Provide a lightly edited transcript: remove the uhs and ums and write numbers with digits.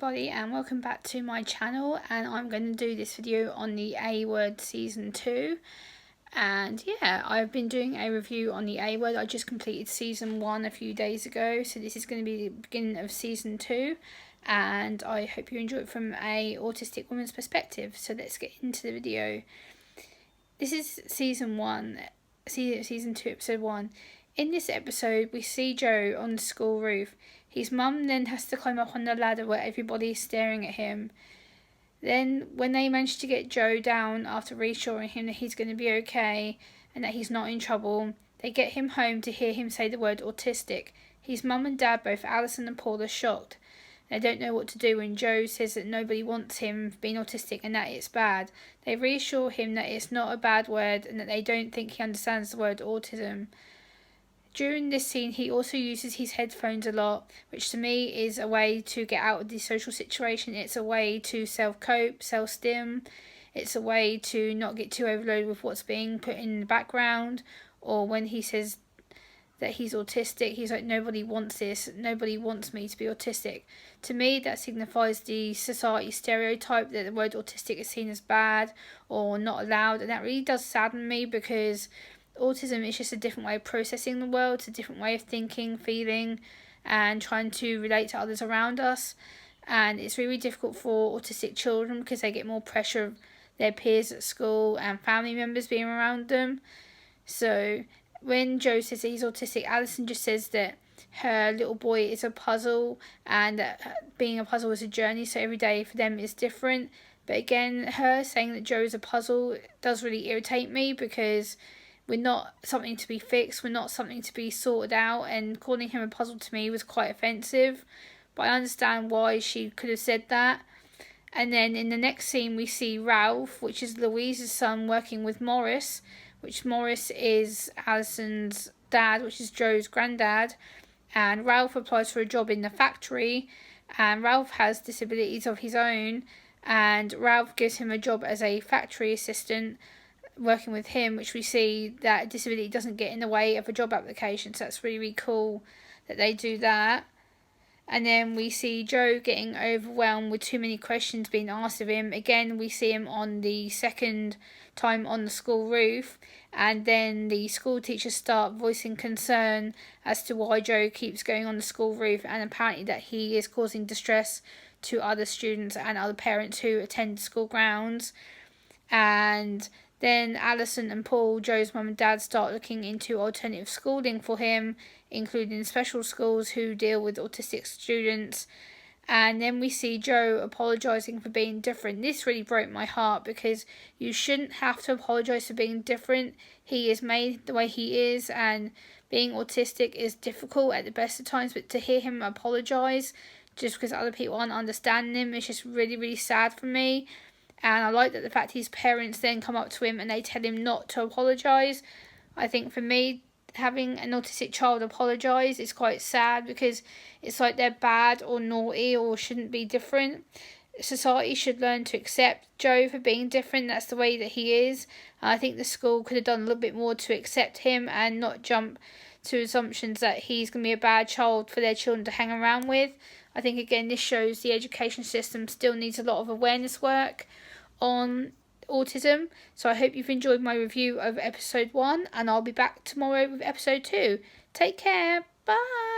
everybody, and welcome back to my channel. And I'm going to do this video on the A Word season 2. And yeah, I've been doing a review on the A Word. I just completed season 1 a few days ago, so this is going to be the beginning of season 2, and I hope you enjoy it from a autistic woman's perspective. So let's get into the video. This is season 2, episode 1. In this episode, we see Joe on the school roof. His mum then has to climb up on the ladder where everybody is staring at him. Then, when they manage to get Joe down after reassuring him that he's going to be okay and that he's not in trouble, they get him home to hear him say the word autistic. His mum and dad, both Alison and Paul, are shocked. They don't know what to do when Joe says that nobody wants him being autistic and that it's bad. They reassure him that it's not a bad word and that they don't think he understands the word autism. During this scene, he also uses his headphones a lot, which to me is a way to get out of the social situation. It's a way to self-cope, self-stim. It's a way to not get too overloaded with what's being put in the background. Or when he says that he's autistic, he's like, nobody wants this, nobody wants me to be autistic. To me, that signifies the society stereotype that the word autistic is seen as bad or not allowed, and that really does sadden me, because autism is just a different way of processing the world. It's a different way of thinking, feeling, and trying to relate to others around us. And it's really difficult for autistic children because they get more pressure of their peers at school and family members being around them. So when Joe says that he's autistic, Alison just says that her little boy is a puzzle, and that being a puzzle is a journey, so every day for them is different. But again, her saying that Joe is a puzzle does really irritate me, because we're not something to be fixed, we're not something to be sorted out, and calling him a puzzle to me was quite offensive. But I understand why she could have said that. And then in the next scene, we see Ralph, which is Louise's son, working with Morris, which Morris is Alison's dad, which is Joe's granddad. And Ralph applies for a job in the factory, and Ralph has disabilities of his own, and Ralph gives him a job as a factory assistant working with him, which we see that disability doesn't get in the way of a job application. So that's really, really cool that they do that. And then we see Joe getting overwhelmed with too many questions being asked of him. Again, we see him on the second time on the school roof, and then the school teachers start voicing concern as to why Joe keeps going on the school roof, and apparently that he is causing distress to other students and other parents who attend school grounds. And then Alison and Paul, Joe's mum and dad, start looking into alternative schooling for him, including special schools who deal with autistic students. And then we see Joe apologising for being different. This really broke my heart, because you shouldn't have to apologise for being different. He is made the way he is, and being autistic is difficult at the best of times, but to hear him apologise just because other people aren't understanding him is just really, really sad for me. And I like that the fact his parents then come up to him and they tell him not to apologise. I think for me, having an autistic child apologise is quite sad, because it's like they're bad or naughty or shouldn't be different. Society should learn to accept Joe for being different. That's the way that he is. I think the school could have done a little bit more to accept him and not jump to assumptions that he's going to be a bad child for their children to hang around with. I think, again, this shows the education system still needs a lot of awareness work on autism. So I hope you've enjoyed my review of episode 1, and I'll be back tomorrow with episode 2. Take care. Bye.